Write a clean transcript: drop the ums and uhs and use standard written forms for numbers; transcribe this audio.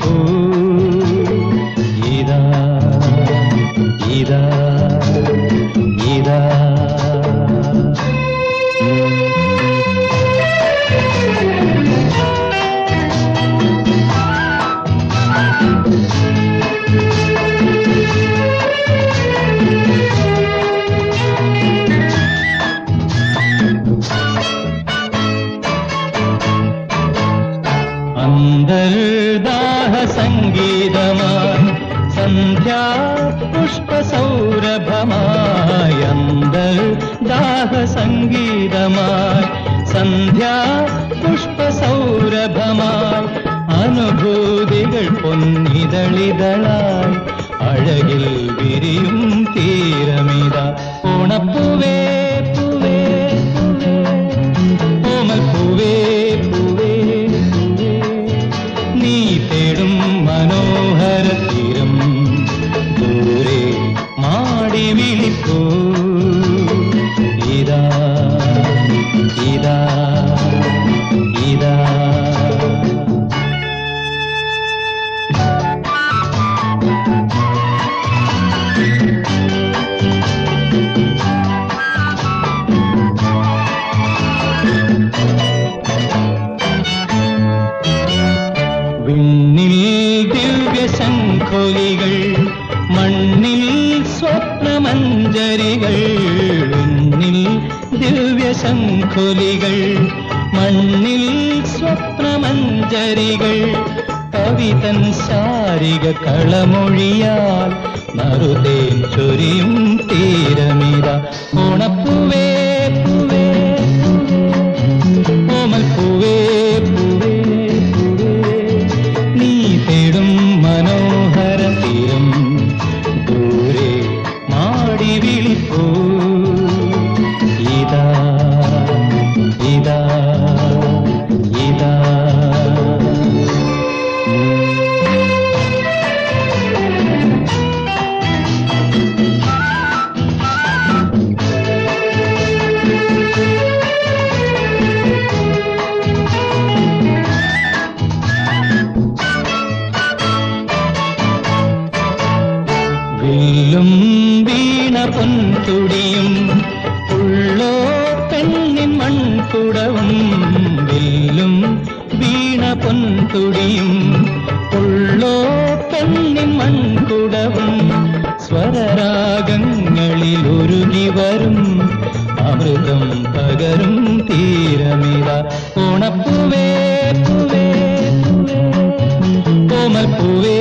വിളിപ്പൂ ഇതാ ഇതാ ഇതാ അന്തർദാഹ സംഗീതമായി സന്ധ്യാ പുഷ്പസൗരഭമായി അന്തർദാഹ സംഗീതമായി സന്ധ്യാ പുഷ്പസൗരഭമായി അനുഭൂതികൾ പൊന്നിതളിതളായി അഴകിൽ വിരിയും തീരമിതാ ഓണപ്പൂവേ പൂവേ ഓമൽ പൂവേ പൂവേ നീ തേടും മനോഹര തീരം ദൂരെ മാടി വിളിപ്പൂ ഇതാ ഇതാ ഇതാ വിണ്ണിൽ ദിവ്യശംഖൊലികൾ മണ്ണിൽ സ്വപ്നമഞ്ജരികൾ വിണ്ണിൽ ദിവ്യശംഖൊലികൾ മണ്ണിൽ സ്വപ്നമഞ്ജരികൾ കവിതൻ ശാരിക കളമൊഴിയാൽ നറുതേൻ ചൊരിയും തീരമിത ഓണപ്പൂവേ പൂവേ ഓമൽ പൂവേ പൂവേ നീ തേടും മനോഹര തീരം ദൂരെ മാടി വിളിപ്പൂ ഇതാ ഇതാ ഇതാ വില്ലും വീണ പൊൻതുടിയും ഉള്ളോ പെണ്ണിൻ മൺകുടവും വില്ലും വീണ പൊൻതുടിയും ഉള്ളോ പെണ്ണിൻ മൺകുടവും സ്വരരാഗങ്ങളിൽ ഒരുങ്ങി വരും അമൃതം പകരും തീരമിത ഓണപ്പൂവേ പൂവേ ഓമൽ പൂവേ